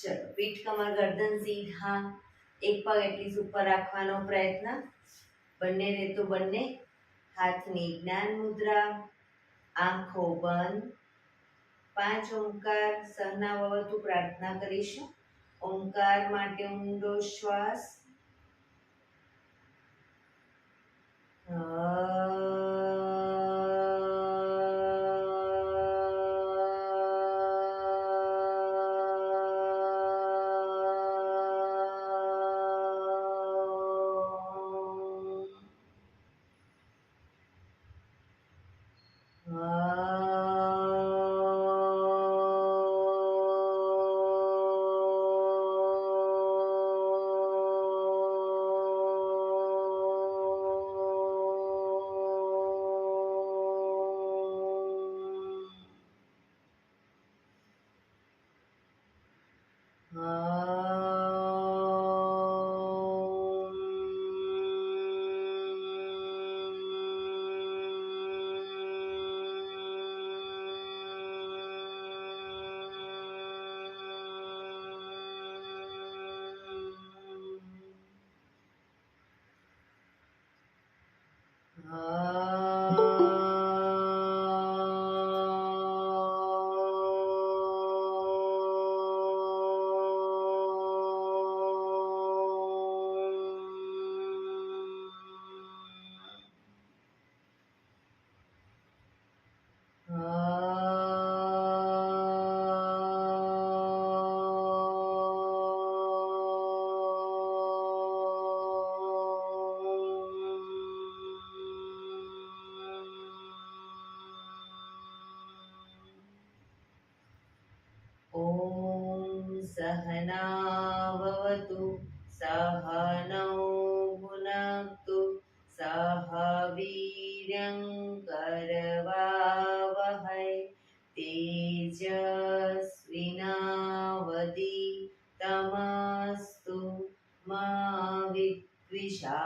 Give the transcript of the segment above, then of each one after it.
ચલો, પીઠ કમર ગરદન સીધા, એક પગ એટલી ઉપર રાખવાનો પ્રયત્ન. બંને રેતો બંને હાથની જ્ઞાન મુદ્રા, આંખો બંધ. 5 ઓમકાર સહના વવતુ પ્રાર્થના કરીશું. ઓમકાર માટે ઊંડો શ્વાસ. सहनाववतु सहनौ भुनक्तु सह वीर्यं करवावहै तेजस्विनावधीतमस्तु मा विद्विषावहै.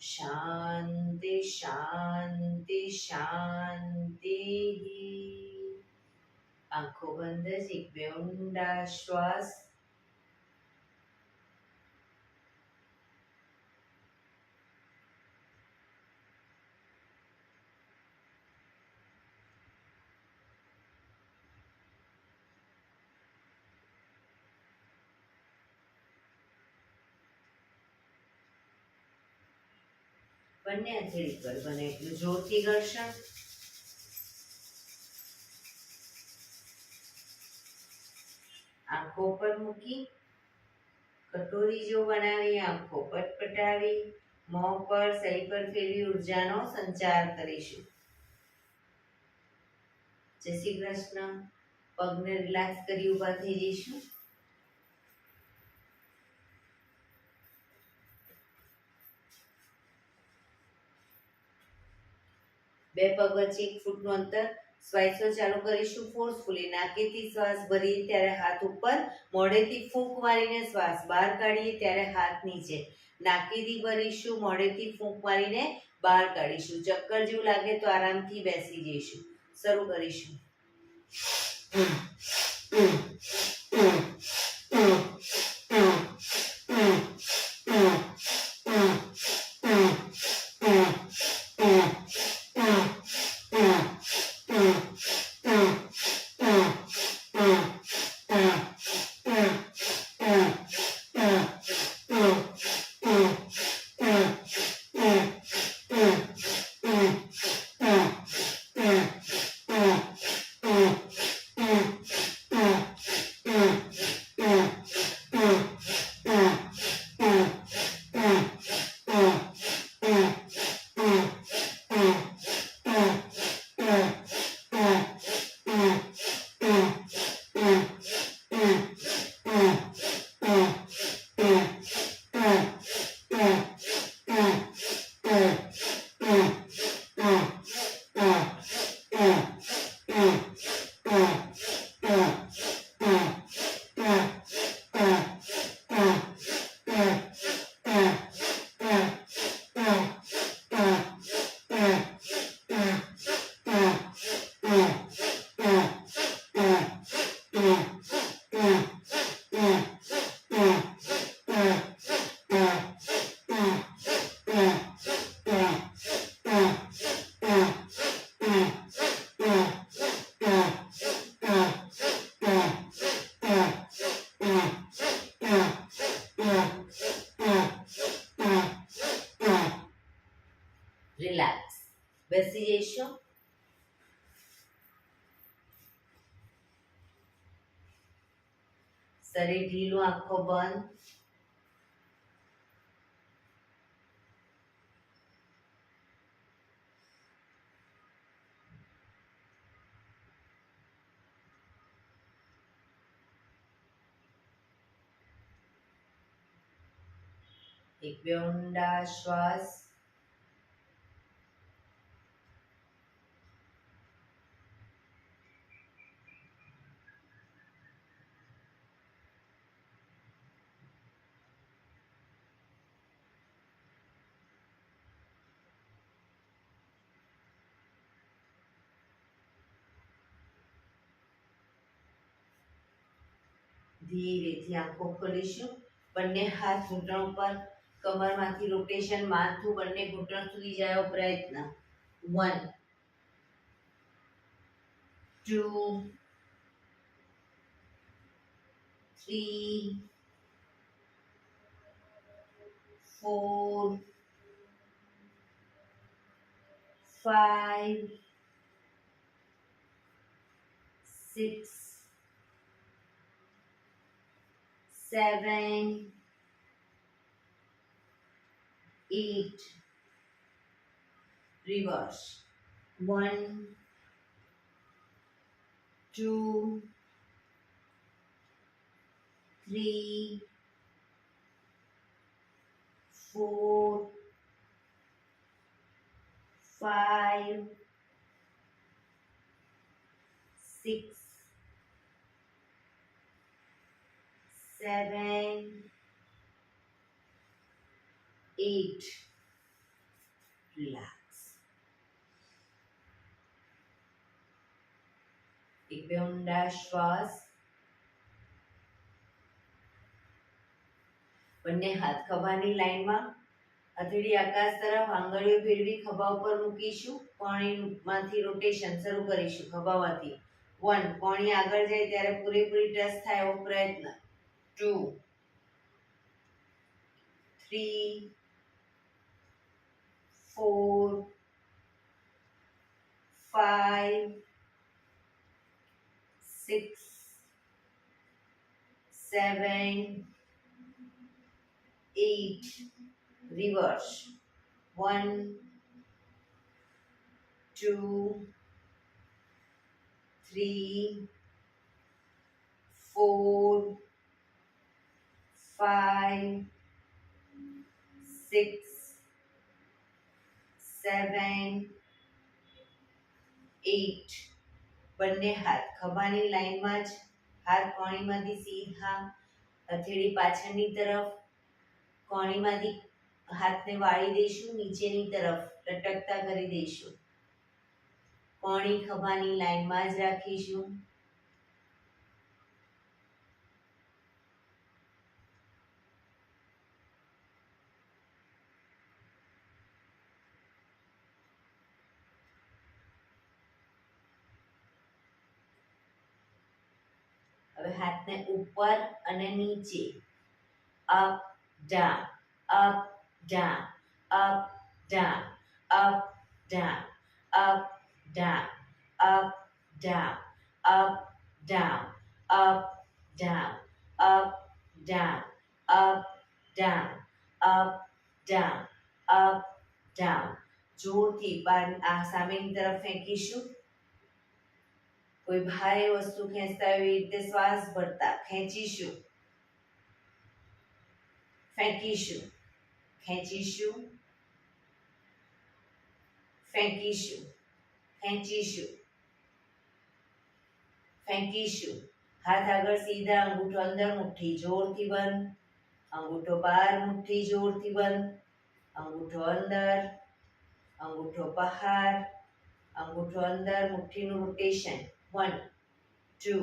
शांति शांति शांति. आंखों बंद, एक બે ઊંડા શ્વાસ. બંને હથેળી પર બને એટલું જોરથી ઘર્ષણ. આંખો પર મૂકી કટોરી જો બનાવી આંખો પટપટાવી મોં પર સહી પર ફેરવી ઉર્જાનો સંચાર કરીશું. જય શ્રી કૃષ્ણ. પગને રિલેક્સ કરી ઊભા થઈ જઈશું. બે પગ વચ્ચે 1 ફૂટનું અંતર. શ્વાસો ચાલુ કરીશું ફોર્સફુલી. નાકેથી શ્વાસ ભરીએ ત્યારે હાથ ઉપર, મોઢેથી ફૂંક મારીને શ્વાસ બહાર કાઢીએ ત્યારે હાથ નીચે. નાકેથી ભરીશું, મોઢેથી ફૂંક મારીને બહાર કાઢીશું. ચક્કર જેવું લાગે તો આરામથી બેસી જઈશું. શરૂ કરીશું. બેસી જઈશું. શરીર ઢીલું, આંખો બંધ. એક બે ઊંડા શ્વાસ. ધીરેથી આંખો ખોલીશું. બંને હાથ ઘૂંટણ ઉપર, કમરમાંથી રોટેશન, માથું બંને ઘૂંટણ સુધી જાય એવો પ્રયત્ન. 1 2 3 4 5 6 7 8 reverse. 1 2 3 4 5 6 7 8 relax. એક બે ઊંડા શ્વાસ. બંને હાથ ખભાની લાઈનમાં, હથેળી આકાશ તરફ, આંગળીઓ ફેરવી ખભા ઉપર મૂકીશું. કોણીમાંથી રોટેશન શરૂ કરીશું. ખભામાંથી 1, કોણી આગળ જાય ત્યારે પૂરેપૂરી ટચ થાય એવો પ્રયત્ન. 2 3 4 5 6 7 8 reverse. 1 2 3 4 5 6 7 8. બંને હાથ ખભાની લાઈનમાં જ, હાથ કોણીમાંથી સીધા, હથેળી પાછળની તરફ, કોણીમાંથી હાથને વાળી દઈશું, નીચેની તરફ લટકતા કરી દઈશું. કોણી ખભાની લાઈનમાં જ રાખીશું. હવે હાથને ઉપર અને નીચે, up down, up down, up down, up down, up down, up down, up down, up down, up down, up down, up down, up down. જોરથી સામેની તરફ ફેંકીશું. કોઈ ભારે વસ્તુ ખેંચતા એવી રીતે શ્વાસ ભરતા ખેંચીશું, ફેંકીશું, ખેંચીશું, ફેંકીશું, ખેંચીશું, ફેંકીશું. હાથ આગળ સીધા, અંગૂઠો અંદર, મુઠ્ઠી જોરથી બંધ, અંગૂઠો બહાર, મુઠ્ઠી જોરથી બંધ, અંગૂઠો અંદર, અંગૂઠો બહાર, અંગૂઠો અંદર, મુઠ્ઠીનું રોટેશન. 1 2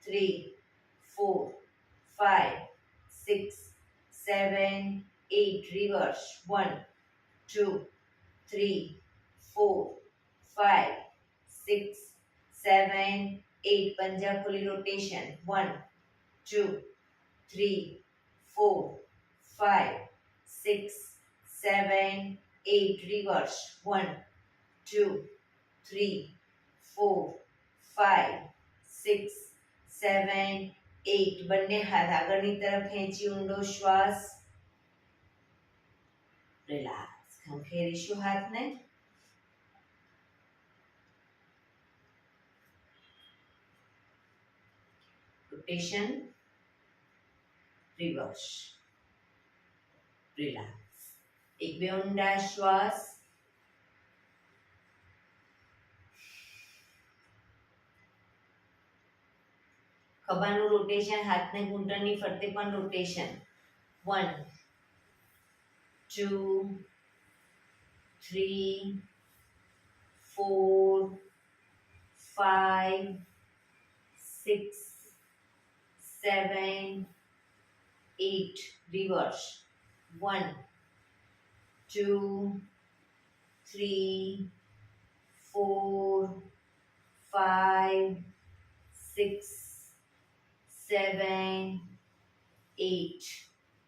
3 4 5 6 7 8 reverse. 1 2 3 4 5 6 7 8. પંજા ખોલી રોટેશન. 1 2 3 4 5 6 7 8 reverse. 1 2 3 4 5 6 7 8 બંને હાથ આગળની તરફ ખેંચી ઊંડો શ્વાસ રિલેક્સ ખંખેરીશું હાથને રોટેશન રિવર્સ રિલેક્સ એક બે ઊંડા શ્વાસ ખભાનું રોટેશન હાથને ઘૂંટણની ફરતે પણ રોટેશન 1 2 3 4 5 6 7 8 reverse 1 2 3 4 5 6 7 8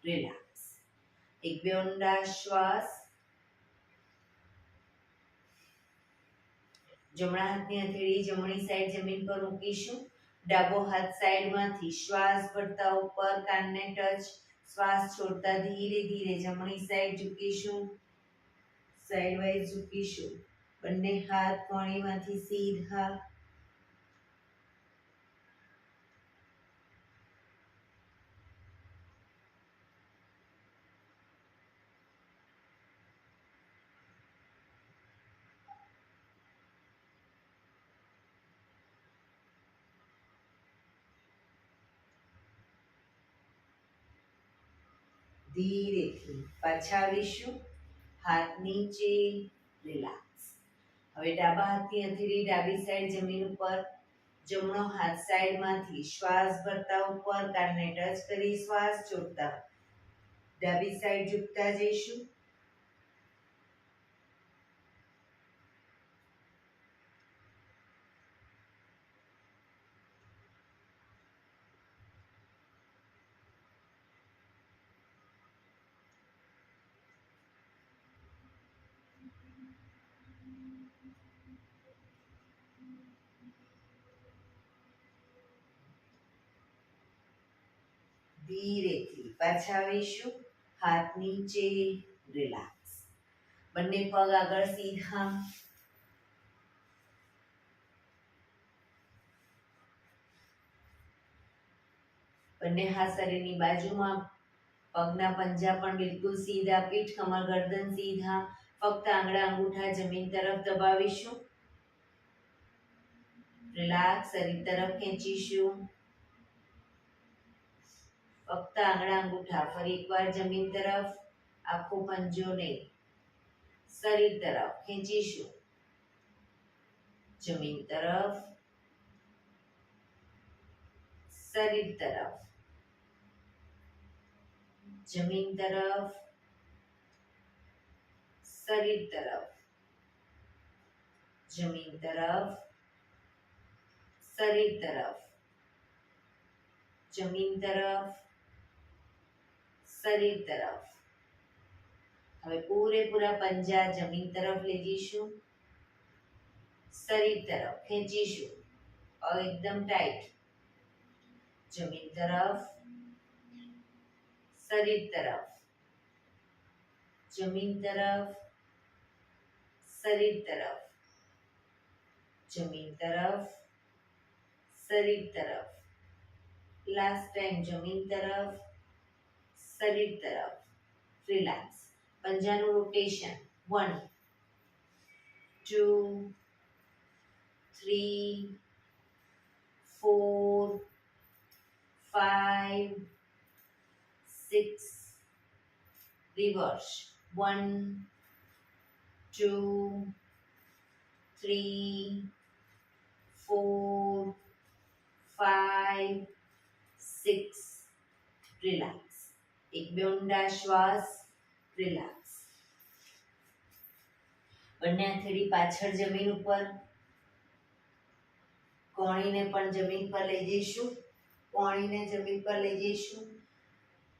રિલેક્સ એક બે ઊંડા શ્વાસ જમણા હાથની હથેળી જમણી સાઈડ જમીન પર મૂકીશું ડાબો હાથ સાઈડમાંથી શ્વાસ ભરતા ઉપર કાનને ટચ શ્વાસ છોડતા ધીરે ધીરે જમણી સાઈડ ઝૂકીશું સાઈડ વાઇઝ ઝૂકીશું બંને હાથ કોણીમાંથી સીધા ધીરેથી પાછા આવીશું હાથ નીચે રિલેક્સ હવે ડાબા હાથની હથેળી ડાબી સાઈડ જમીન ઉપર જમણો હાથ સાઈડમાંથી શ્વાસ ભરતા ઉપર કાનને ટચ કરી શ્વાસ છોડતા ડાબી સાઈડ ઝૂકતા જઈશું ધીરેથી પાછા આવીશું હાથ નીચે રિલેક્સ બંને પગ આગળ સીધા બંને હાથ શરીરની બાજુમાં પગના પંજા પણ બિલકુલ સીધા પીઠ કમર ગરદન સીધા ફક્ત આંગળા અંગૂઠા જમીન તરફ દબાવીશું રિલેક્સ શરીર તરફ ખેંચીશું ફક્ત આંગળા અંગૂઠા ફરી એકવાર જમીન તરફ આખો પંજો નહીં શરીર તરફ ખેંચીશું જમીન તરફ શરીર તરફ જમીન તરફ શરીર તરફ જમીન તરફ શરીર તરફ જમીન તરફ શરીર તરફ હવે પૂરેપૂરા પંજા જમીન તરફ લઈ જઈશું શરીર તરફ ખેંચીશું પગ એકદમ ટાઈટ જમીન તરફ શરીર તરફ જમીન તરફ શરીર તરફ જમીન તરફ શરીર તરફ લાસ્ટ ટાઈમ જમીન તરફ શરીર તરફ રિલેક્સ પંજાનું રોટેશન 1 2 3 4 5 6 reverse 1 2 3 4 5 6 રિલેક્સ એક બે ઊંડા શ્વાસ રિલેક્સ બંને હથેળી પાછળ જમીન ઉપર કોણીને પણ જમીન પર લઈ જઈશું કોણીને જમીન પર લઈ જઈશું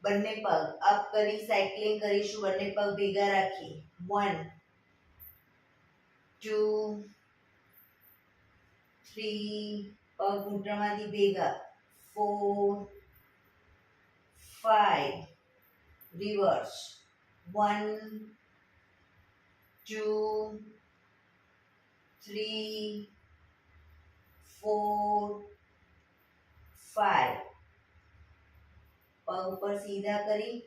બંને પગ અપ કરી સાયકલિંગ કરીશું બંને પગ ભેગા રાખી 1 2 3 પગ ઘૂંટણમાંથી ભેગા 4 5 રિવર્સ 1 2 3 4 5 પગ ઉપર સીધા કરી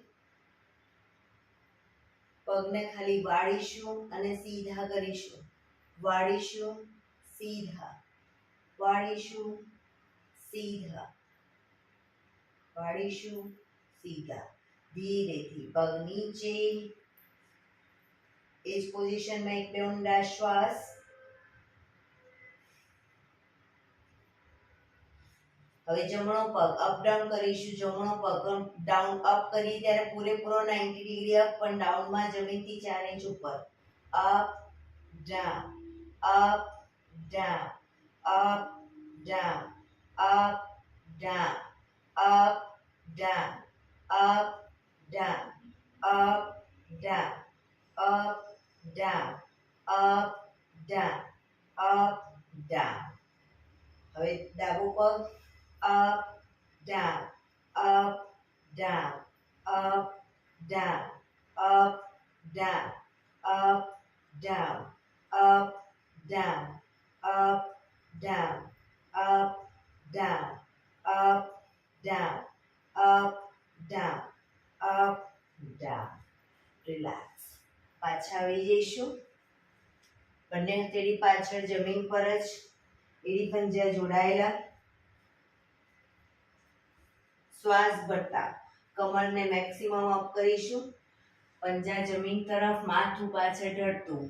પગને ખાલી વાળીશું અને સીધા કરીશું વાળીશું સીધા વાળીશું સીધા વાળીશું સીધા ધીરેથી પગ નીચે એ જ પોઝિશનમાં એક બે ઊંડા શ્વાસ હવે જમણો પગ અપ ડાઉન કરીશું જમણો પગ ડાઉન અપ કરી ત્યારે પૂરેપૂરો 90 ડિગ્રી અપ પણ ડાઉનમાં જમીનથી 4 ઇંચ ઉપર up down up down up down up down up down up down up down up down up down up down હવે ડાબો પગ up down up down up down up down up down up down up down up down up down up down up down relax પાછા આવી જઈશું બંને હથેળી પાછળ જમીન પર જ એડી પંજા જોડાયેલા શ્વાસ ભરતા કમરને મેક્સિમમ અપ કરીશું પંજા જમીન તરફ માથું પાછળ ઢળતું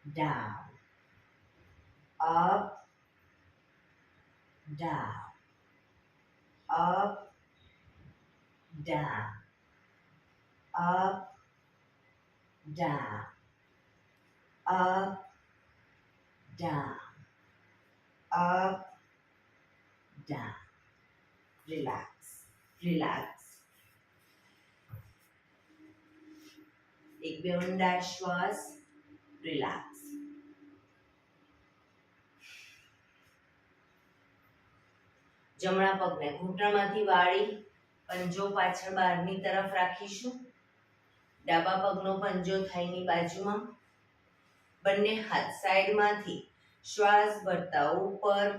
down up down up down up down up down up down relax relax એક બે ઊંડા શ્વાસ રિલેક્સ જમણા પગને ઘૂંટણમાંથી વાળી પંજો પાછળ બહારની તરફ રાખીશું ડાબા પગનો પંજો થાઈની બાજુમાં બંને હાથ સાઈડમાંથી શ્વાસ ભરતા ઉપર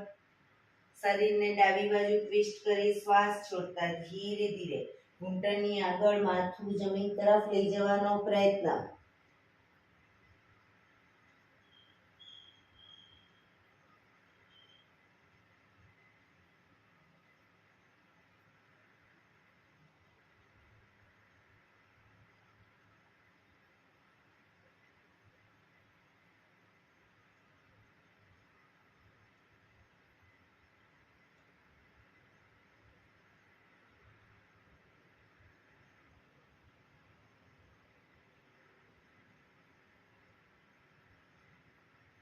શરીરને ડાબી બાજુ ટ્વિસ્ટ કરી શ્વાસ છોડતા ધીરે ધીરે ઘૂંટણની આગળ માથું જમીન તરફ લઈ જવાનો પ્રયત્ન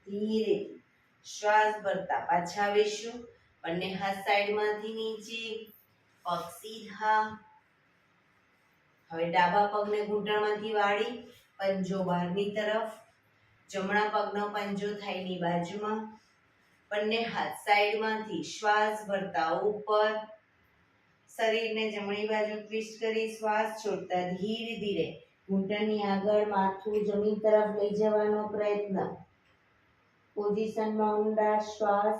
ધીરે શ્વાસ ભરતા પાછા આવીશું બંને હાથ સાઈડમાંથી નીચે પગ સીધા હવે ડાબા પગને ઘૂંટણમાંથી વાળી પંજો બહારની તરફ જમણા પગનો પંજો થાઈની બાજુમાં બંને હાથ સાઈડમાંથી શ્વાસ ભરતા ઉપર શરીરને જમણી બાજુ ટ્વિસ્ટ કરી શ્વાસ છોડતા ધીરે ધીરે ઘૂંટણની આગળ માથું જમીન તરફ લઈ જવાનો પ્રયત્ન પોઝિશનમાં ઊંડા શ્વાસ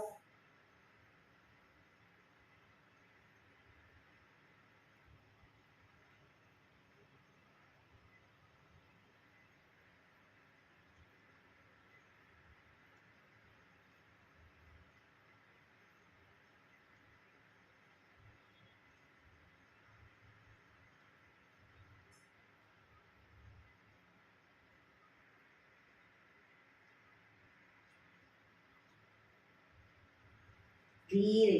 ધીરે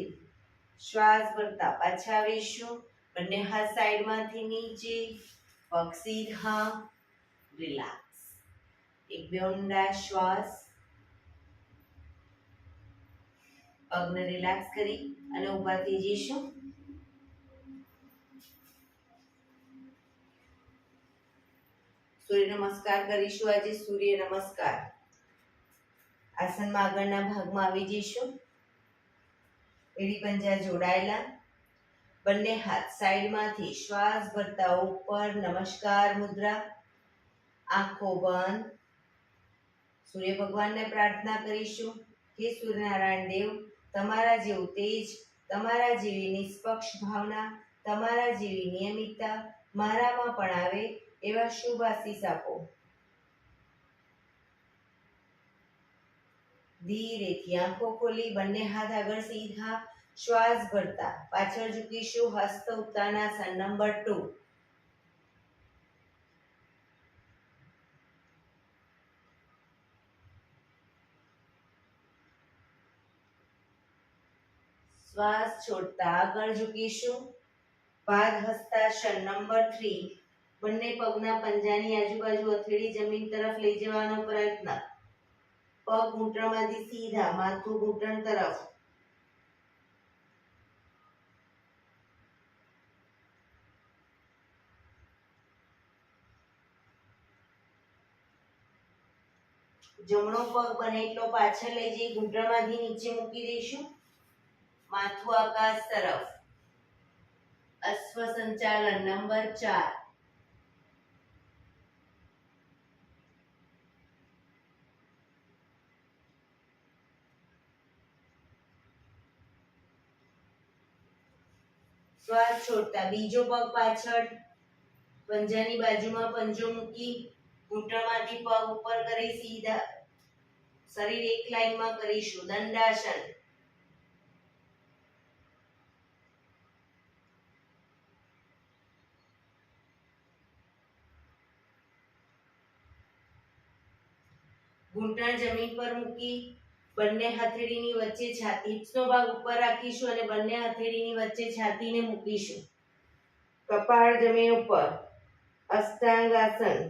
શ્વાસ ભરતા પાછા આવીશું બંને હાથ સાઈડમાંથી નીચે પગ સીધા રિલેક્સ એક બે ઊંડા શ્વાસ પગને રિલેક્સ કરી અને ઊભા થઈ જઈશું સૂર્ય નમસ્કાર કરીશું આજે સૂર્ય નમસ્કાર આસનમાં આગળના ભાગમાં આવી જઈશું. એડી પંજા જોડાયેલા, બંને હાથ સાઈડમાંથી શ્વાસ ભરતા ઉપર, નમસ્કાર મુદ્રા. આંખો બંધ. સૂર્ય ભગવાનને પ્રાર્થના કરીશું, હે સૂર્યનારાયણ દેવ, તમારા જેવું તેજ, તમારા જેવી નિષ્પક્ષ ભાવના, તમારા જેવી નિયમિતતા મારામાં પણ આવે એવા શુભ આશીષ આપો. ધીરેથી આંખો ખોલી બંને હાથ આગળ સીધા, શ્વાસ ભરતા પાછળ ઝૂકીશું. હસ્ત ઉત્તાનાસન નંબર 2. શ્વાસ છોડતા આગળ ઝૂકીશું. પાદહસ્તાસન નંબર 3. બંને પગના પંજાની આજુબાજુ હથેળી જમીન તરફ લઈ જવાનો પ્રયત્ન. પગ ઘૂંટણમાંથી સીધા, માથું ઘૂંટણ તરફ. જમણો પગ બને એટલો પાછળ લઈ જઈ ઘૂંટણમાંથી નીચે મૂકી દઈશું. માથું આકાશ તરફ. અશ્વ સંચાલન નંબર 4. શ્વાસ છોડતા બીજો પગ પાછળ, પંજાની બાજુમાં પંજો મૂકી ઘૂંટણમાંથી પગ ઉપર કરી સીધા, શરીર એક લાઈનમાં કરીશું. દંડાસન. ઘૂંટણ જમીન પર મૂકી બંને હથેળીની વચ્ચે છાતી, હિપ્સનો ભાગ ઉપર રાખીશું અને બંને હથેળીની વચ્ચે છાતીને મૂકીશું. કપાળ જમીન ઉપર. અષ્ટાંગાસન.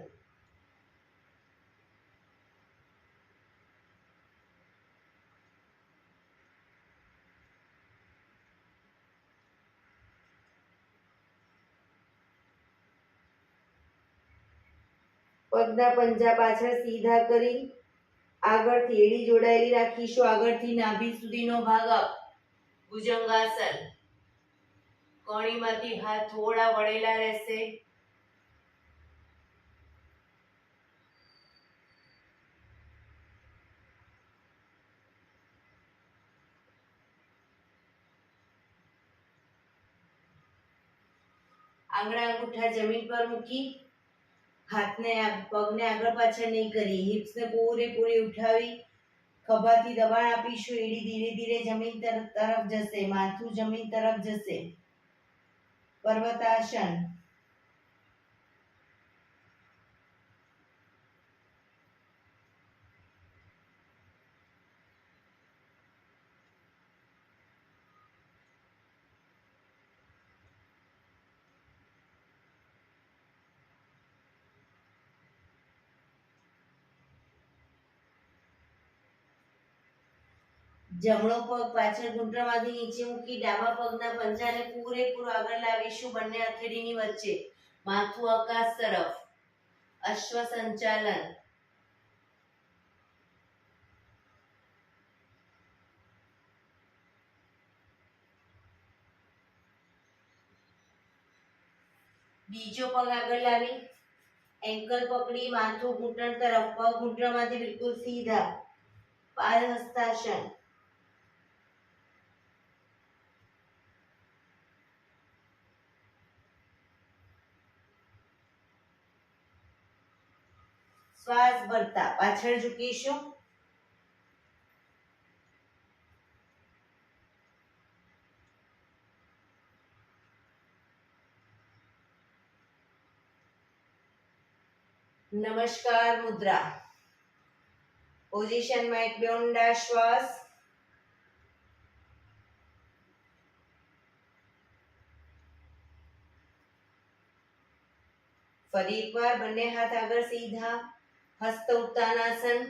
પગના પંજા પાછળ સીધા કરી આગળથી એડી જોડાયેલી રાખીશું. આગળથી નાભી સુધીનો ભાગ અપ. ભુજંગાસન. કોણીમાંથી હાથ થોડા વળેલા રહેશે. આંગળા અંગૂઠા જમીન પર મૂકી હાથને પગને આગળ પાછળ નહીં કરી, હિપ્સને પૂરેપૂરી ઉઠાવી ખભાથી દબાણ આપીશું. એડી ધીરે ધીરે જમીન તરફ જશે, માથું જમીન તરફ જશે. પર્વતાસન. જમણો પગ પાછળ ઘૂંટણમાંથી નીચે મૂકી ડાબા પગના પંજાને પૂરેપૂરો આગળ લાવીશું બંને હથેળીની વચ્ચે. માથું આકાશ તરફ. અશ્વ સંચાલન. બીજો પગ આગળ લાવી એન્કલ પકડી માથું ઘૂંટણ તરફ, પગ ઘૂંટણમાંથી બિલકુલ સીધા. પાદહસ્તાસન. શ્વાસ ભરતા પાછળ ઝૂકીશું. નમસ્કાર મુદ્રા. પોઝિશનમાં એક બે ઊંડા શ્વાસ. ફરી એકવાર બંને હાથ આગળ સીધા. હસ્ત ઉત્તાનાસન.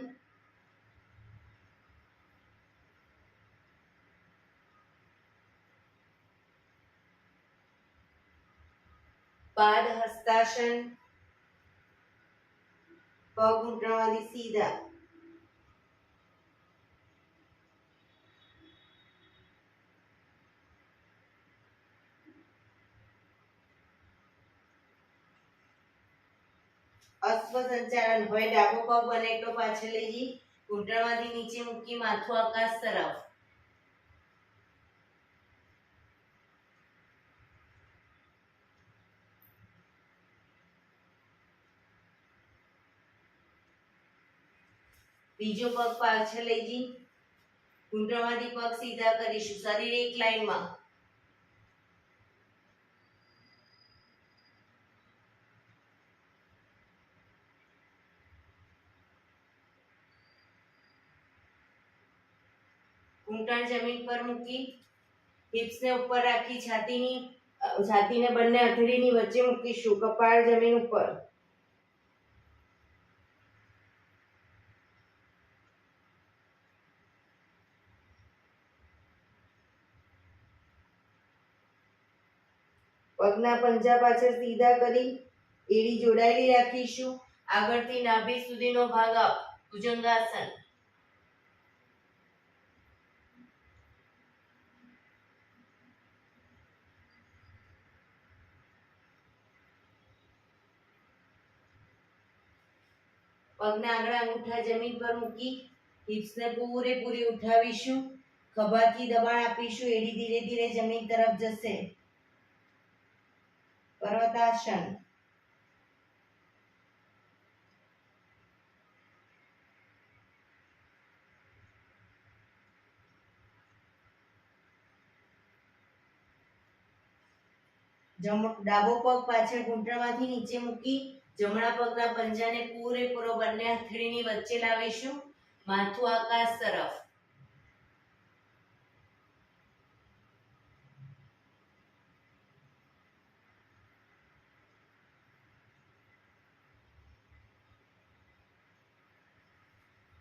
પાદહસ્તાસન. પગ ઘૂંટણમાંથી સીધા. અશ્વ સંચાલન. હવે ડાબો પગ બને એટલો પાછળ લઈ જઈ ઘૂંટણમાંથી નીચે મૂકી માથું આકાશ તરફ. બીજો પગ પાછળ લઈ જઈ ઘૂંટણમાંથી પગ સીધા કરીશું. શરીર એક લાઈનમાં. ઘૂંટણ જમીન પર મૂકી હિપ્સને ઉપર રાખી છાતીને બંને હથેળીની વચ્ચે મૂકીશું. કપાળ જમીન ઉપર. પગના પંજા પાછળ સીધા કરી એડી જોડાયેલી રાખીશું. આગળથી નાભી સુધીનો ભાગ આપ. ભુજંગાસન. પગના આંગળા અંગૂઠા જમીન પર મૂકી હિપ્સને પૂરેપૂરી ઉઠાવીશું. ખભાથી દબાણ આપીશું. એડી ધીરે ધીરે જમીન તરફ જશે. પર્વતાસન. ડાબો પગ પાછળ ઘૂંટણમાંથી નીચે મૂકી જમણા પગના પંજાને પૂરેપૂરો બંને હથેળીની વચ્ચે લાવીશું. માથું આકાશ તરફ.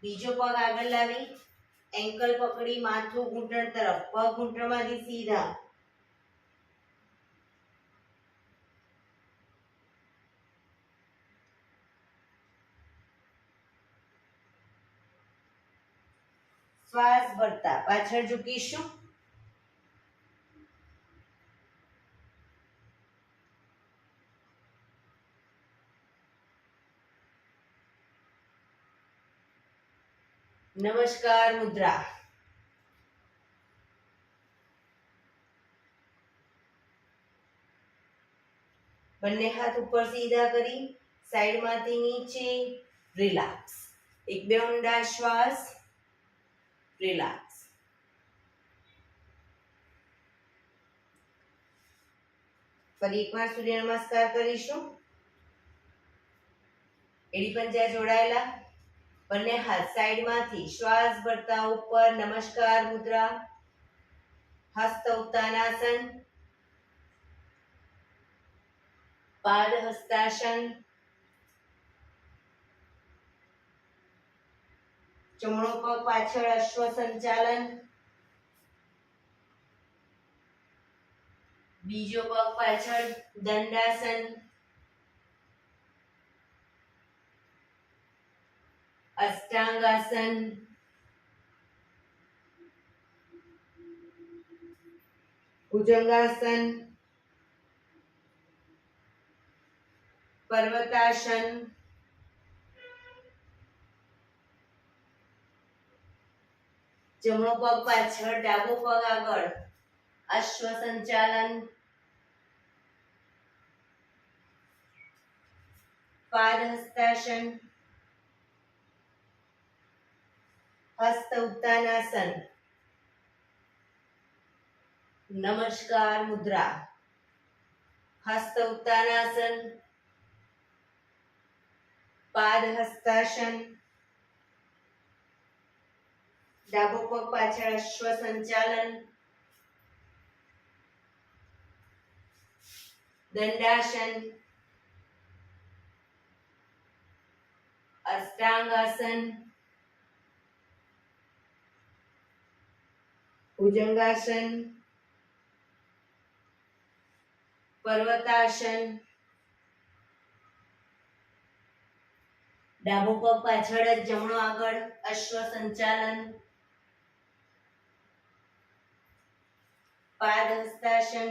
બીજો પગ આગળ લાવી એન્કલ પકડી માથું ઘૂંટણ તરફ. પગ ઘૂંટણમાંથી સીધા. શ્વાસ ભરતા પાછળ ઝૂકીશું. નમસ્કાર મુદ્રા. બંને હાથ ઉપર સીધા કરી સાઈડમાંથી નીચે રિલેક્સ. એક બે ઊંડા શ્વાસ. રિલેક્સ. ફરી એકવાર સૂર્ય નમસ્કાર કરીશું. એડી પંજા જોડાયેલા. બંને હાથ સાઈડમાંથી શ્વાસ ભરતા ઉપર. નમસ્કાર મુદ્રા. હસ્ત ઉત્તાનાસન. પાદ હસ્તાસન. જમણો પગ પાછળ અશ્વ સંચાલન. બીજો પગ પાછળ દંડાસન. અષ્ટાંગાસન. ભુજંગાસન. પર્વતાસન. જમણો પગ પાછળ ડાબો પગ આગળ. અશ્વ સંચાલન. પાદ હસ્તાસન. હસ્ત ઉત્તાનાસન. નમસ્કાર મુદ્રા. હસ્ત ઉત્તાનાસન. પાદ હસ્તાસન. ડાબો પગ પાછળ અશ્વ સંચાલન. દંડાસન. અષ્ટાંગાસન. ભુજંગાસન. પર્વતાસન. ડાબો પગ પાછળ જ જમણો આગળ. અશ્વ સંચાલન. પાદ હસ્તાસન.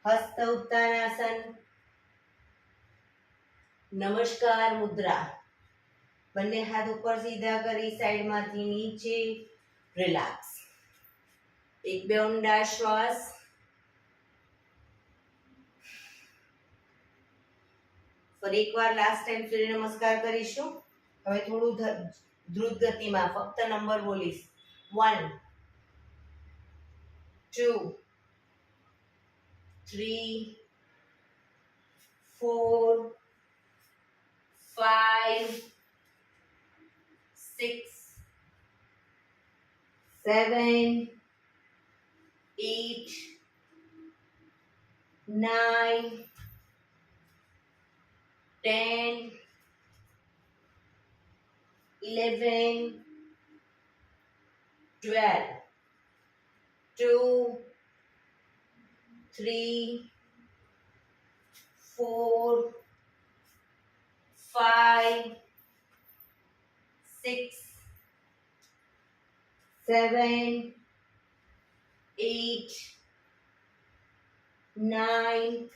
હસ્ત ઉત્તાનાસન, નમસ્કાર મુદ્રા. બંને હાથ ઉપર સીધા કરી સાઈડમાંથી નીચે, રિલેક્સ. એક બે ઊંડા શ્વાસ. ફરી એકવાર લાસ્ટ ટાઈમ સૂર્ય નમસ્કાર કરીશું. હવે થોડું દ્રુત ગતિમાં ફક્ત નંબર બોલીશ. 1 2 3 4 5 6 7 8 9 10 11 12 2 3 4 5 6 7 8 9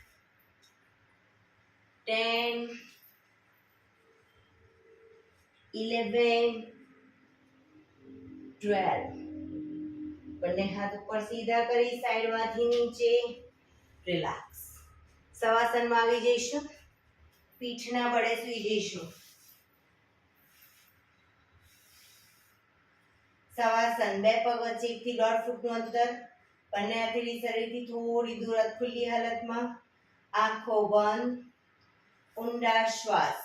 10 11 12. બંને હાથ ઉપર સીધા કરી સાઈડમાંથી નીચે, રિલેક્સ. શવાસનમાં આવી જઈશું. પીઠના બળે સૂઈ જઈશું. શવાસન. બે પગ વચ્ચે 1 થી 1.5 ફૂટનું અંતર. બંને હથેળી શરીરથી થોડી દૂર ખુલ્લી હાલતમાં. આંખો બંધ. ઊંડા શ્વાસ.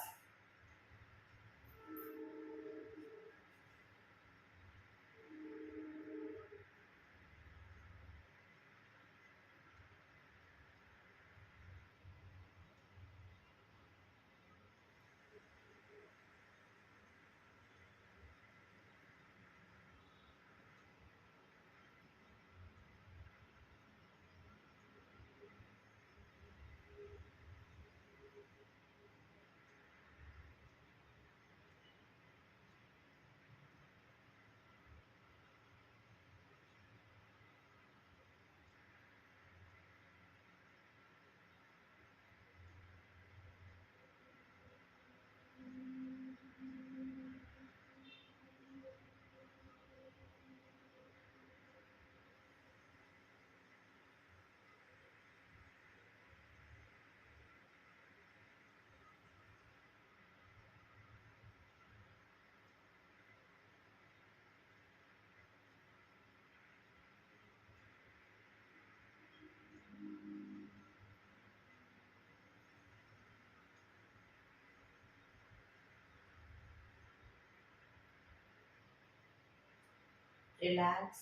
Relax,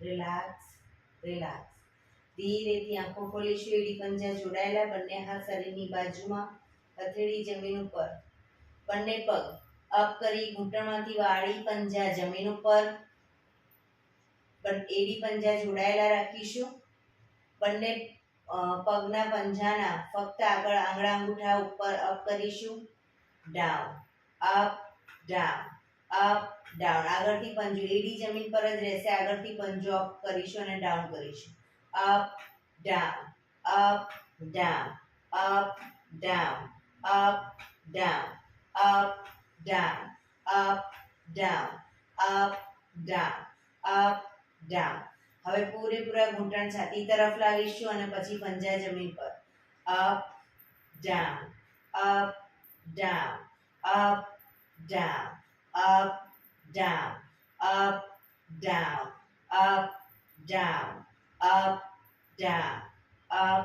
relax, relax. ધીરેથી આંખો ખોલીશું. એડી પંજા જોડાયેલા. બંને હાથ શરીરની બાજુમાં. હથેળી જમીન ઉપર. બંને પગ અપ કરી ઘૂંટણમાંથી વાળી પંજા જમીન ઉપર. એડી પંજા જોડાયેલા રાખીશું. બંને પગના પંજાના ફક્ત આગળ આંગળા અંગૂઠા ઉપર અપ કરીશું. Down, up, down, up, down. આગળથી પંજો એડી જમીન પર જ રહેશે. આગળથી પંજો અપ કરીશું અને ડાઉન કરીશું. Up, down, up, down, up, down, up, down, up, down, up, down, up, down, up, down. હવે પૂરેપૂરા ઘૂંટણ છાતી તરફ લાવીશું અને પછી પંજા જમીન પર. Up, down, up, down, up, down, up, down, up, down, up, down, up, down, up,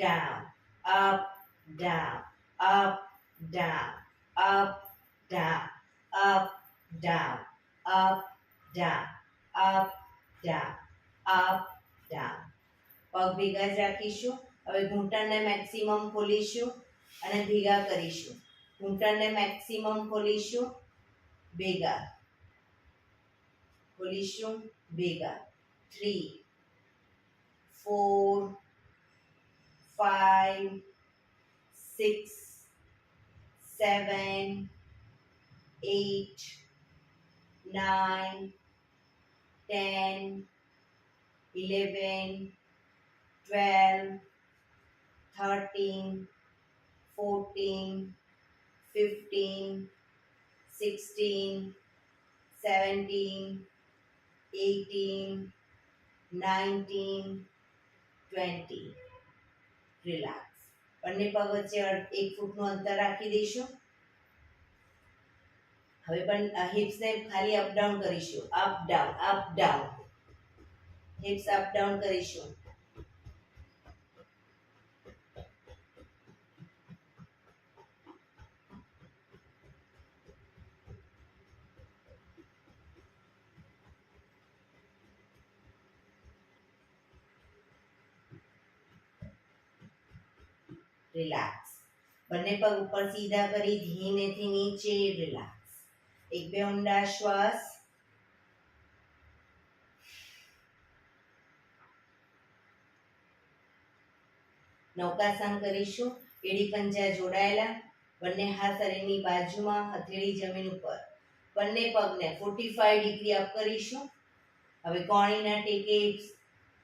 down, up, down, up, down, up, down, up, down, up, down, up, down, up, down. પગ ભેગા જ રાખીશું. હવે ઘૂંટણને મેક્સિમમ ખોલીશું અને ભેગા કરીશું. ઘૂંટણને maximum ખોલીશું, ભેગા ખોલીશું, ભેગા. 3 4 5 6 7 8 9 10 11 12, 13, 14, 15, 16, 17, 18, 19, 20. રિલેક્સ. બંને પગ વચ્ચે 1 ફૂટનું અંતર રાખી દઈશું. હવે પણ હિપ્સને ખાલી અપ ડાઉન કરીશું. Up down, up down. Hips up down કરીશું. રિલેક્સ. બંને પગ ઉપર સીધા કરી ધીમેથી નીચે. રિલેક્સ. એક બે ઊંડા શ્વાસ. નૌકાસન કરીશું. એડી પંજા જોડાયેલા. બંને હાથ શરીરની બાજુમાં, હથેળી જમીન ઉપર. બંને પગને 45 ડિગ્રી અપ કરીશું. હવે કોણીના ટેકે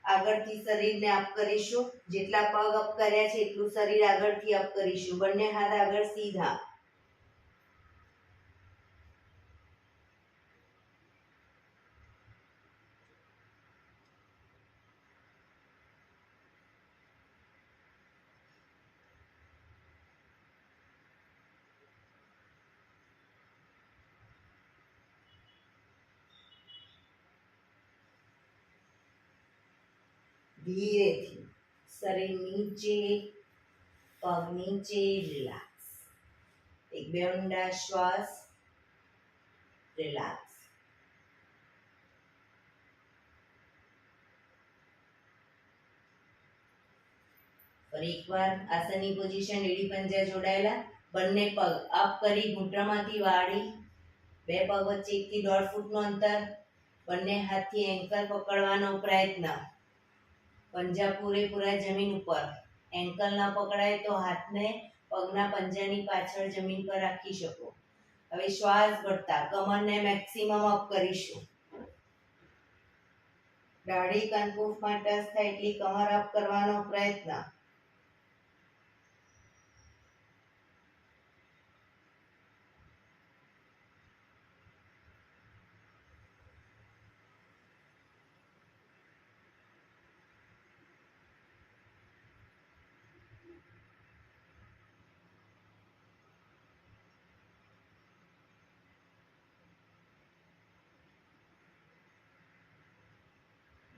આગળથી શરીરને અપ કરીશું. જેટલા પગ અપ કર્યા છે એટલું શરીર આગળથી અપ કરીશું. બંને હાથ આગળ સીધા. ધીરેથી શરીર નીચે, પગ નીચે. રિલેક્સ. એક બે ઊંડા શ્વાસ. રિલેક્સ. ફરી એકવાર આસનની પોઝિશન. એડી પંજા જોડાયેલા. બંને પગ અપ કરી ઘૂંટણમાંથી વાળી. બે પગ વચ્ચે 1 થી 1.5 ફૂટનું અંતર. બંને હાથથી એન્કલ પકડવાનો પ્રયત્ન. પંજા પૂરેપૂરા જમીન ઉપર. એન્કલ ન પકડાય તો હાથને પગના પંજાની પાછળ જમીન પર રાખી શકો. હવે શ્વાસ ભરતા કમરને મેક્સિમમ અપ કરીશું. દાઢી કનકુફમાં ટચ થાય એટલી કમર અપ કરવાનો પ્રયત્ન.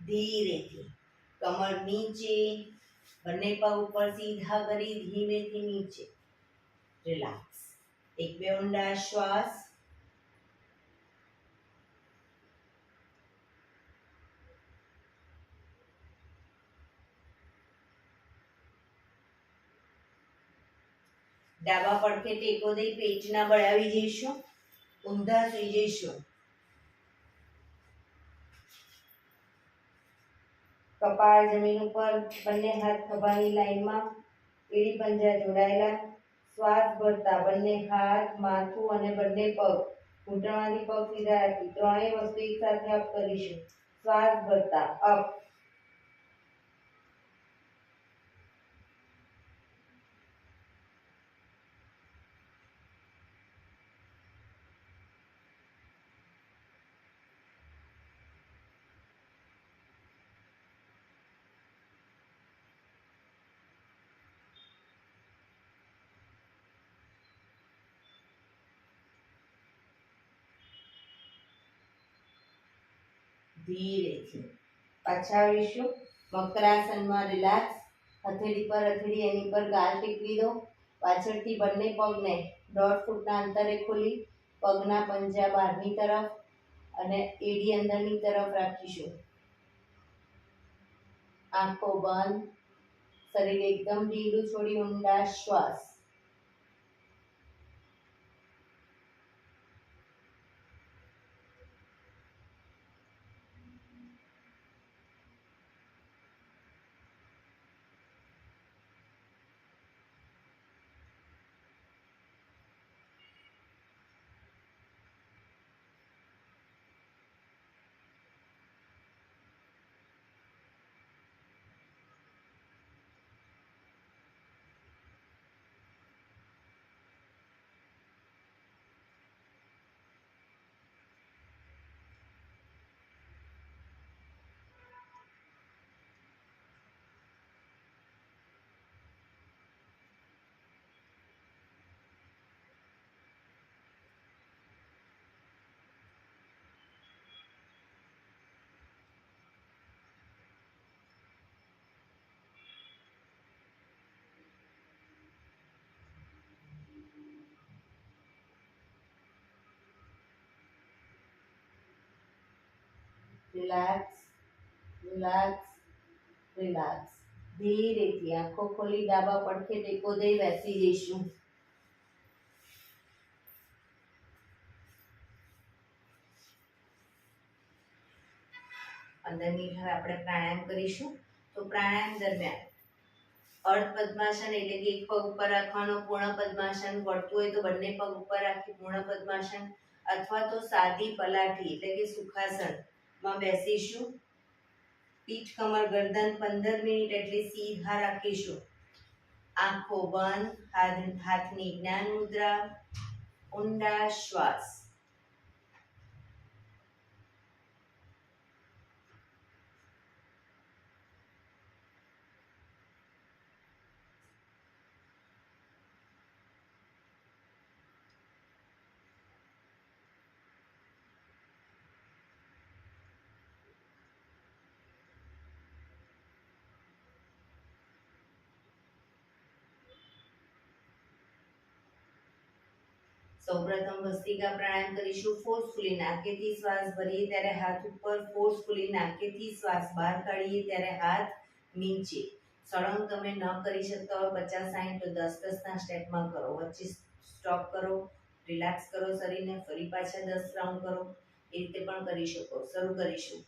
ધીરેથી કમર નીચે. બંને પગ ઉપર સીધા કરી ધીમેથી નીચે. રિલેક્સ. એક બે ઊંડા શ્વાસ. ડાબા પડખે ટેકો દઈ પેટના બળ આવી જઈશું. ઊંધા સુઈ જઈશું. કપાળ જમીન ઉપર. બંને હાથ ખભાની લાઈનમાં. એડી પંજા જોડાયેલા. શ્વાસ ભરતા બંને હાથ, માથું અને બંને પગ ઘૂંટણમાંથી પગ સીધા રાખી ત્રણેય વસ્તુ એક સાથે અપ કરીશું. શ્વાસ ભરતા અપ. ધીરેથી પાછા આવીશું. મકરાસનમાં. રિલેક્સ. હથેળી પર હથેળી એની પર ગાલ ટેકવી દો. પાછળથી બંને પગને 1.5 ફૂટના અંતરે ખોલી પગના પંજા બહારની તરફ અને એડી અંદરની તરફ રાખીશું. આંખો બંધ. શરીર એકદમ ઢીલું છોડી ઊંડા શ્વાસ. Relax, relax, relax. ધીરેથી આંખો ખોલી ડાબા પડખે ટેકો દઈ બેસી જઈશું. અંદર મિનિટ હવે આપણે પ્રાણાયામ કરીશું. તો પ્રાણાયામ દરમિયાન અર્ધ પદ્માસન એટલે કે એક પગ ઉપર રાખવાનો, પૂર્ણ પદ્માસન વળતું હોય તો બંને પગ ઉપર રાખી પૂર્ણ પદ્માસન, અથવા તો સાદી પલાઠી એટલે કે સુખાસન માં બેસીશું. પીઠ કમર ગરદન 15 મિનિટ એટલે સીધા રાખીશું. આંખો બંધ, હાથની જ્ઞાન મુદ્રા, ઊંડા શ્વાસ. સૌપ્રથમ ભસ્ત્રિકા પ્રાણાયામ કરીશું. ફોર્સફુલી નાકેથી શ્વાસ ભરીએ ત્યારે હાથ ઉપર, ફોર્સફુલી નાકેથી શ્વાસ બહાર કાઢીએ ત્યારે હાથ નીચે. સળંગ તમે ન કરી શકતા હોય 50-60 તો 10-10 સ્ટેપમાં કરો. વચ્ચે સ્ટોપ કરો, રિલેક્સ કરો શરીરને, ફરી પાછા 10 રાઉન્ડ કરો. એ રીતે પણ કરી શકો. શરૂ કરીશું.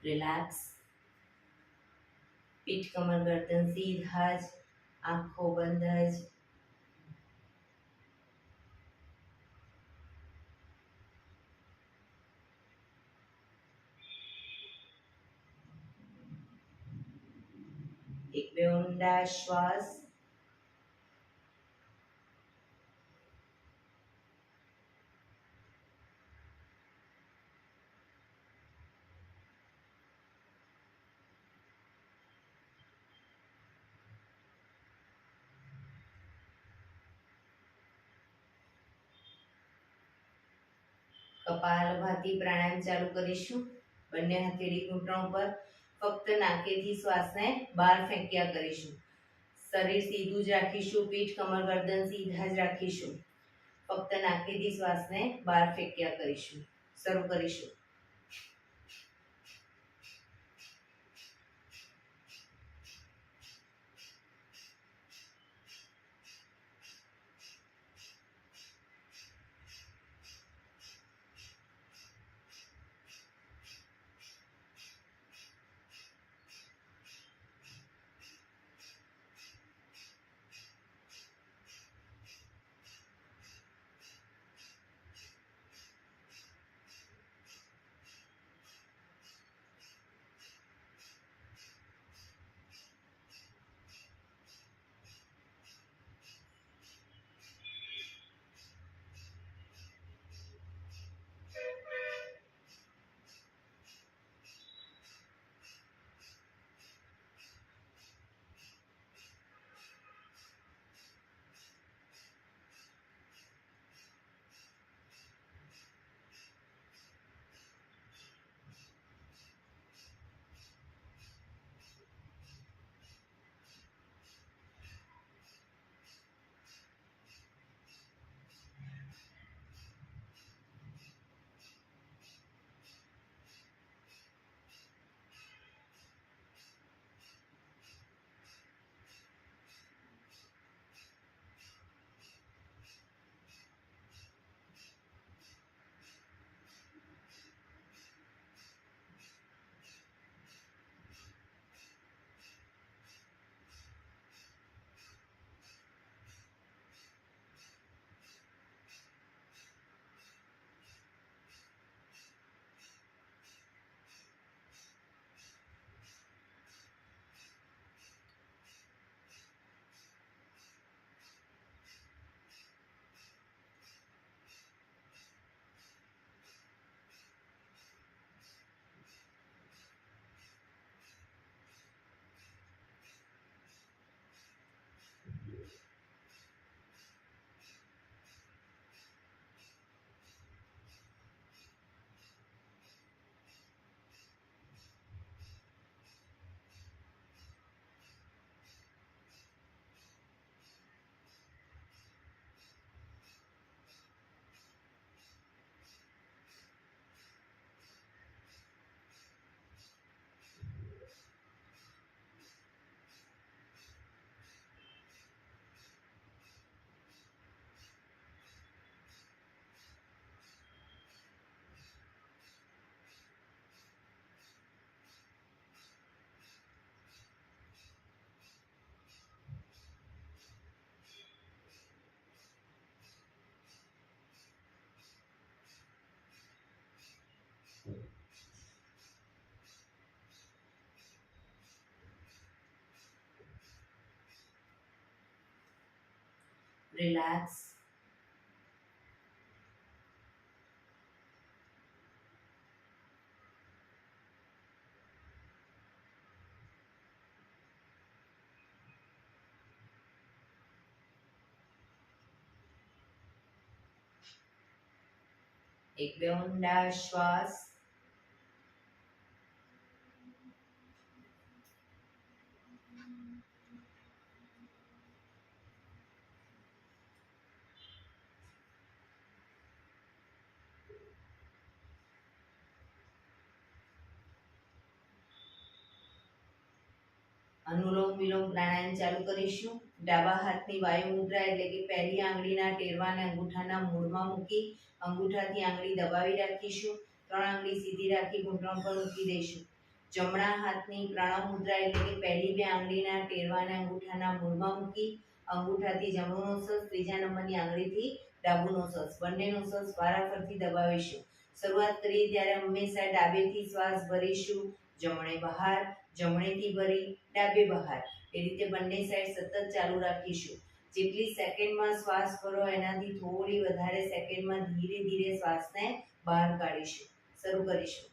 રિલેક્સ. પીઠ કમર ગરદન સીધા જ, આંખો બંધ જ. એક બે ઊંડા શ્વાસ. કપાલભાતી પ્રાણાયામ ચાલુ કરીશું. બંને હથેળી ઘૂંટણ પર. ફક્ત નાકેથી શ્વાસને બહાર ફેંક્યા કરીશું. શરીર સીધું જ રાખીશું. પીઠ કમર ગરદન સીધા જ રાખીશું. ફક્ત નાકેથી શ્વાસને બહાર ફેંક્યા કરીશું. શરૂ કરીશું. રિલેક્સ. એક બે ઊંડા શ્વાસ. અનુલોમ વિલોમ પ્રાણાયામ ચાલુ કરીશું. ડાબા હાથની વાયુ મુદ્રા એટલે કે પહેલી આંગળીના ટેરવાને અંગૂઠાના મૂળમાં મૂકી અંગૂઠાથી આંગળી દબાવી રાખીશું. 3 આંગળી સીધી રાખી ઘૂંટણ પર મૂકી દઈશું. જમણા હાથની પ્રણવ મુદ્રા એટલે કે પહેલી 2 આંગળીના ટેરવાને અંગૂઠાના મૂળમાં મૂકી અંગૂઠાથી જમણું નોસસ, ત્રીજા નંબરની આંગળીથી ડાબું નોસસ, બંને નોસસ વારાફરતી દબાવીશું. શરૂઆત કરીએ ત્યારે હંમેશા ડાબેથી શ્વાસ ભરીશું, જમણે બહાર, જમણેથી ભરી ડાબે બહાર. એ રીતે બંને સાઈડ સતત ચાલુ રાખીશું. જેટલી સેકન્ડમાં શ્વાસ ભરો એનાથી થોડી વધારે સેકન્ડમાં ધીરે ધીરે શ્વાસને બહાર કાઢીશું. શરૂ કરીશું.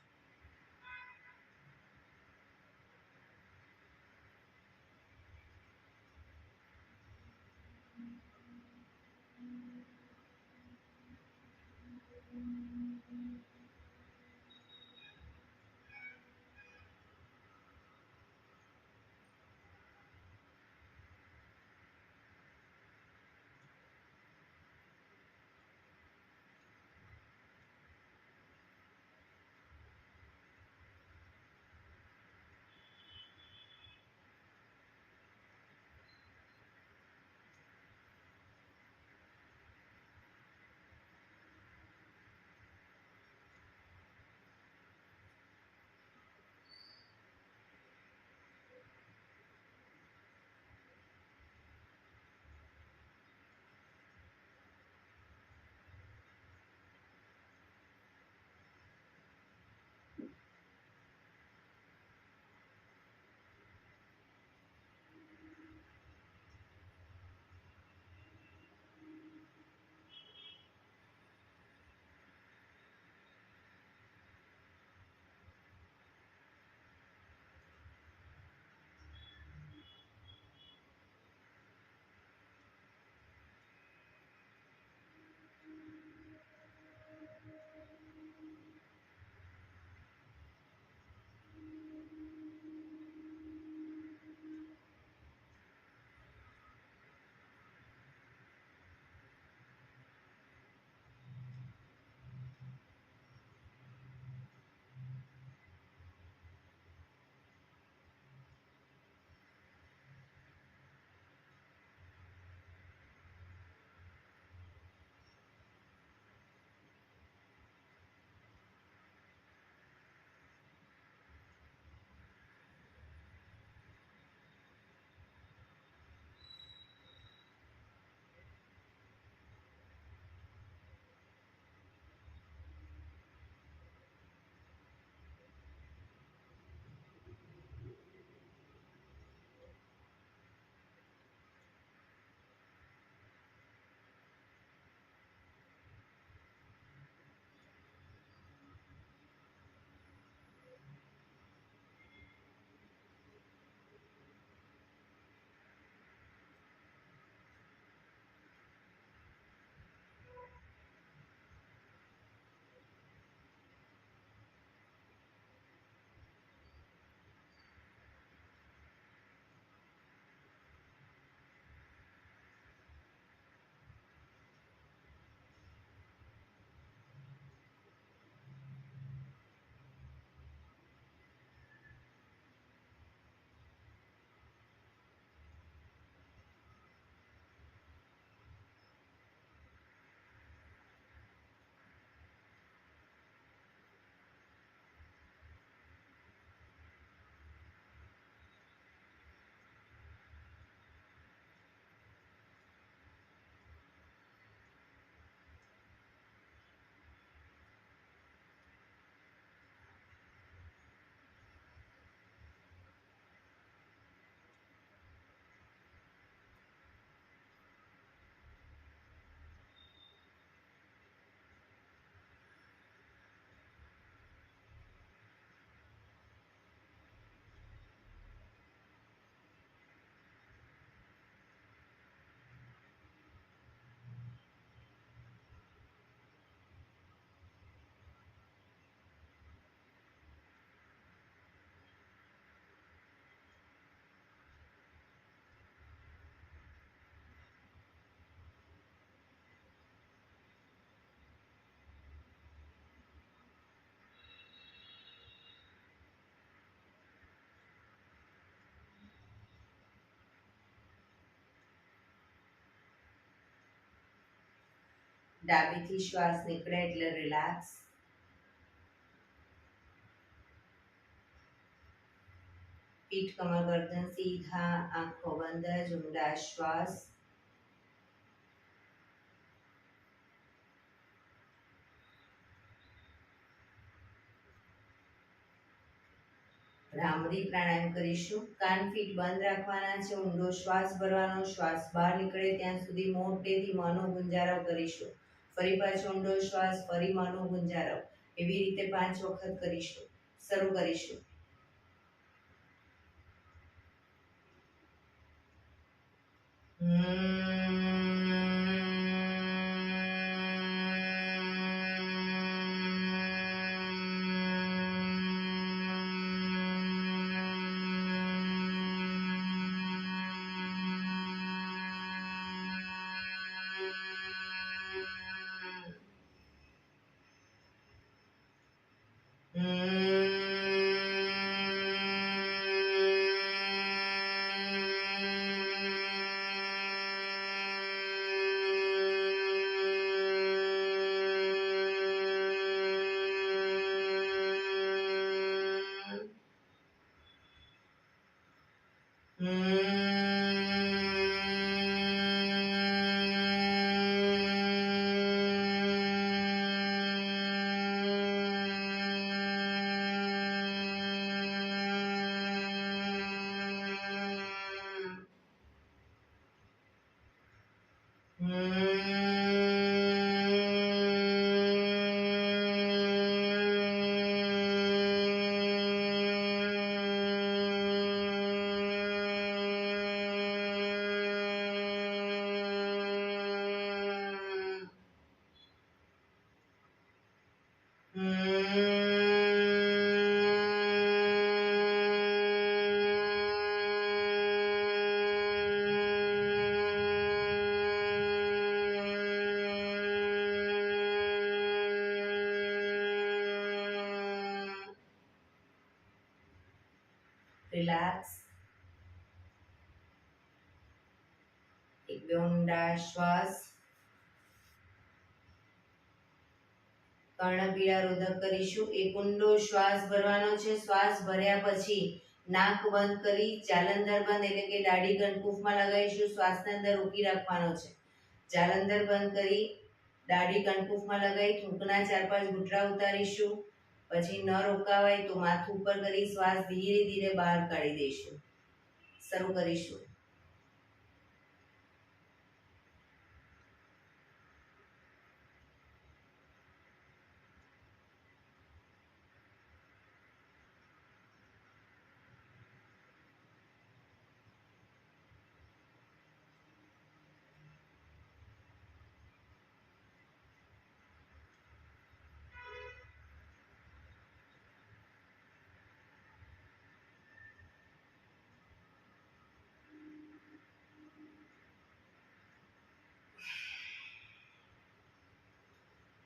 ડાબીથી શ્વાસ નીકળે એટલે રિલેક્સ. પીઠ કમર ગરદન સીધા, આંખો બંધ, ઊંડા શ્વાસ. ભ્રામરી પ્રાણાયામ કરીશું. કાન ફીટ બંધ રાખવાના છે, ઊંડો શ્વાસ ભરવાનો, શ્વાસ બહાર નીકળે ત્યાં સુધી મોટેથી મોંનો ગુંજારવ કરીશું. ફરી પાછો ઊંડો શ્વાસ, ફરી મોંનો ગુંજારવ. એવી રીતે 5 વખત કરીશું. શરૂ કરીશું. રિલેક્સ. એક બે ઊંડા શ્વાસ. કર્ણપીળા રોધક કરીશું. એક ઊંડો શ્વાસ ભરવાનો છે. શ્વાસ ભર્યા પછી નાક બંધ કરી જાલંધર બંધ એટલે કે દાઢી કંઠકૂફમાં લગાવીશું. શ્વાસને અંદર રોકી રાખવાનો છે. જાલંધર બંધ કરી દાઢી કંઠકૂફમાં લગાવી થૂંકના 4-5 ઘૂંટડા ઉતારીશું. પછી ન રોકાવાય તો માથું ઉપર કરી શ્વાસ ધીરે ધીરે બહાર કાઢી દઈશું. શરૂ કરીશું.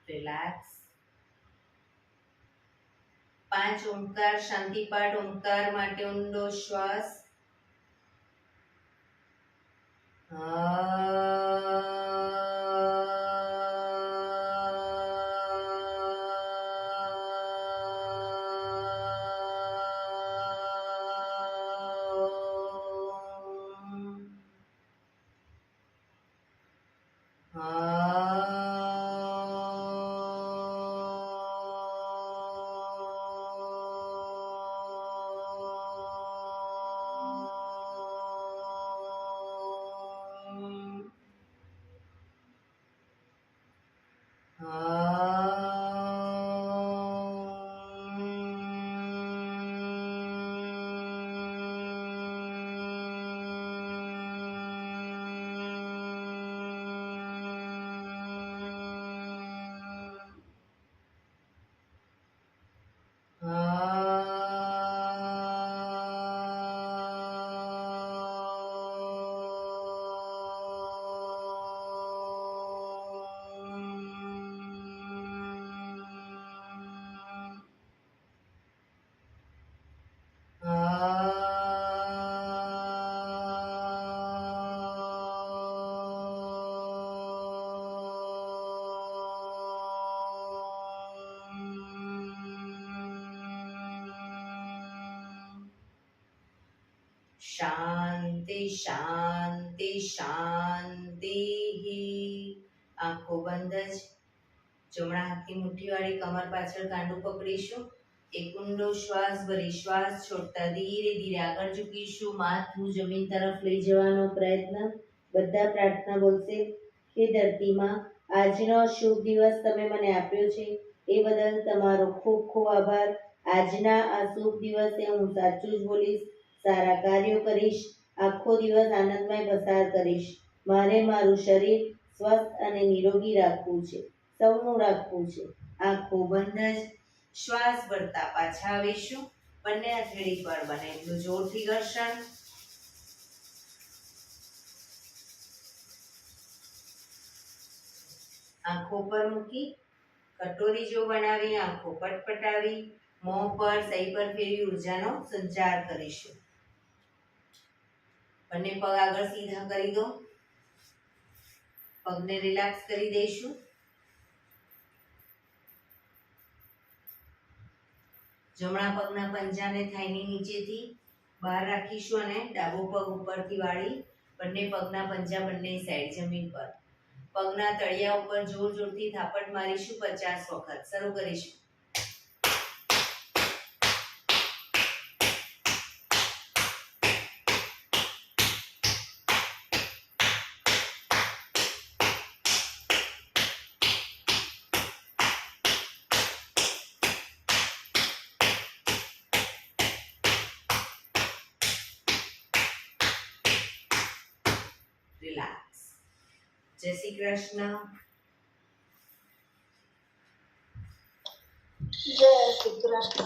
રિલેક્સ. 5 ઓમકાર શાંતિપાઠ. ઓમકાર માટે ઊંડો શ્વાસ. શાંતિ શાંતિ શાંતિ. આંખો બંધ જ. જમણા હાથની મુઠ્ઠીવાળી કમર પાછળ કાંડું પકડીશું. એક ઊંડો શ્વાસ ભરી શ્વાસ છોડતા ધીરે ધીરે આગળ ઝૂકીશું. માથું જમીન તરફ લઈ જવાનો પ્રયત્ન. બધા પ્રાર્થના બોલશે. હે ધરતીમાં, આજનો શુભ દિવસ તમે મને આપ્યો છે એ બદલ તમારો ખૂબ ખૂબ આભાર. આજના આ શુભ દિવસે હું સાચું જ બોલીશ, સારા કાર્યો કરીશ, આખો દિવસ આનંદમય પસાર કરીશ. મારે મારું શરીર સ્વસ્થ અને નિરોગી રાખવું છે, સૌનું રાખવું છે. આંખો બંધ જ. શ્વાસ ભરતા પાછા આવીશું. બંને હથેળી પર બને એટલું જોરથી ઘર્ષણ. આંખો પર મૂકી કટોરી જો બનાવી આંખો પટપટાવી મોં પર સહી પર ફેરવી ઉર્જાનો સંચાર કરીશું. બંને પગ આગળ સીધા કરી દો. પગને રિલેક્સ કરી દઈશું. જમણા પગના પંજાને થાઈની નીચેથી બહાર રાખીશું અને ડાબો પગ ઉપરથી વાળી બંને પગના પંજા બંને સાઈડ જમીન પર. પગના તળિયા ઉપર જોર જોરથી થાપટ મારીશું 50 વખત. શરૂ કરીશું. રિલેક્સ. જય શ્રી કૃષ્ણ. જય શ્રી કૃષ્ણ.